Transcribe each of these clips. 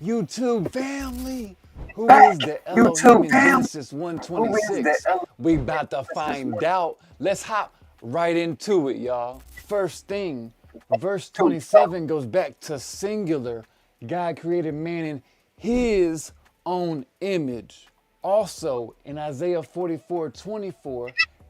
YouTube family, who is the Elohim in Genesis 1:26? We about to find out. Let's hop right into it, y'all. First thing, verse 27 goes back to singular. God created man in his own image. Also, in Isaiah 44:24,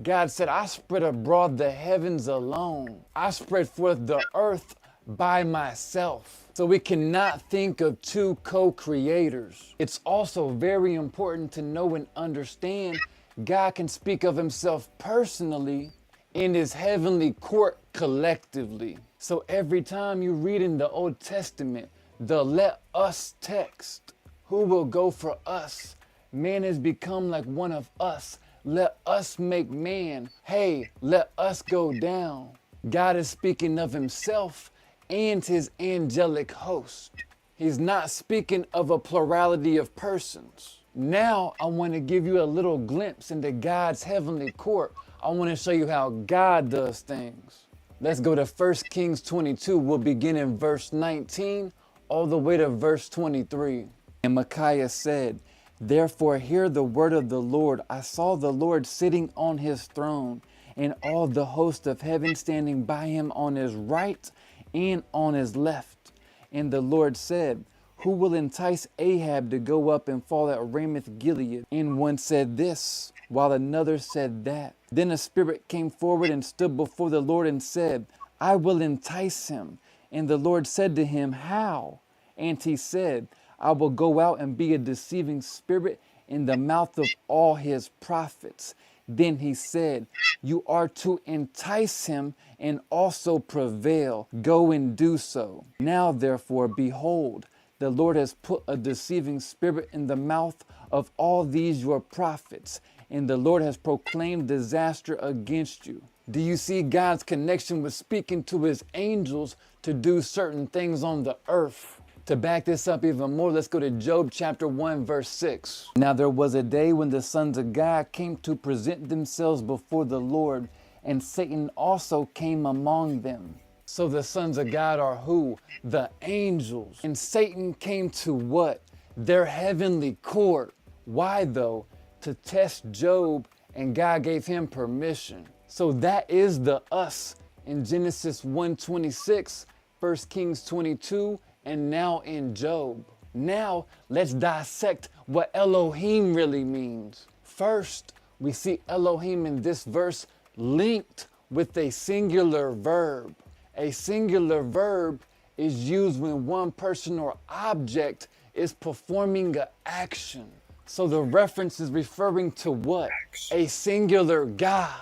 God said, I spread abroad the heavens alone. I spread forth the earth by myself. So we cannot think of two co-creators. It's also very important to know and understand God can speak of himself personally in his heavenly court collectively. So every time you read in the Old Testament, the let us text, who will go for us? Man has become like one of us. Let us make man. Hey, let us go down. God is speaking of himself and his angelic host. He's not speaking of a plurality of persons. Now I want to give you a little glimpse into God's heavenly court. I want to show you how God does things. Let's go to 1 Kings 22. We'll begin in verse 19 all the way to verse 23. And Micaiah said, Therefore hear the word of the Lord. I saw the Lord sitting on his throne, and all the host of heaven standing by him on his right and on his left. And the Lord said, Who will entice Ahab to go up and fall at Ramoth Gilead? And one said this, while another said that. Then a spirit came forward and stood before the Lord and said, I will entice him. And the Lord said to him, How? And he said, I will go out and be a deceiving spirit in the mouth of all his prophets. Then he said, You are to entice him and also prevail. Go and do so. Now therefore, behold, the Lord has put a deceiving spirit in the mouth of all these your prophets, and the Lord has proclaimed disaster against you. Do you see God's connection with speaking to his angels to do certain things on the earth? To back this up even more, let's go to Job chapter 1, verse 6. Now there was a day when the sons of God came to present themselves before the Lord, and Satan also came among them. So the sons of God are who? The angels. And Satan came to what? Their heavenly court. Why though? To test Job, and God gave him permission. So that is the us in Genesis 1:26, 1 Kings 22, and now in Job. Now let's dissect what Elohim really means. First, we see Elohim in this verse linked with a singular verb. A singular verb is used when one person or object is performing an action. So the reference is referring to what? A singular God.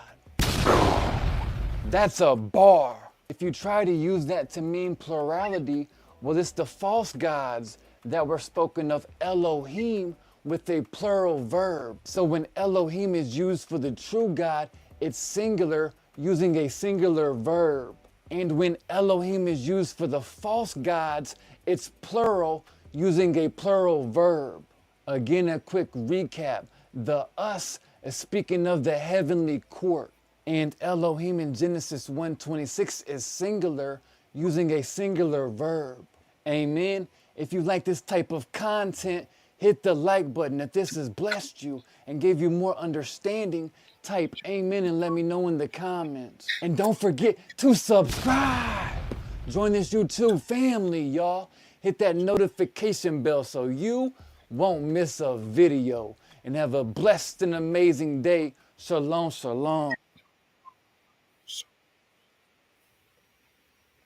That's a bar. If you try to use that to mean plurality, well, it's the false gods that were spoken of Elohim with a plural verb. So when Elohim is used for the true God, it's singular using a singular verb. And when Elohim is used for the false gods, it's plural using a plural verb. Again, a quick recap. The us is speaking of the heavenly court. And Elohim in Genesis 1:26 is singular using a singular verb. Amen. If you like this type of content, hit the like button. If this has blessed you and gave you more understanding, type amen and let me know in the comments. And don't forget to subscribe. Join this YouTube family, y'all. Hit that notification bell so you won't miss a video. And have a blessed and amazing day. Shalom, shalom.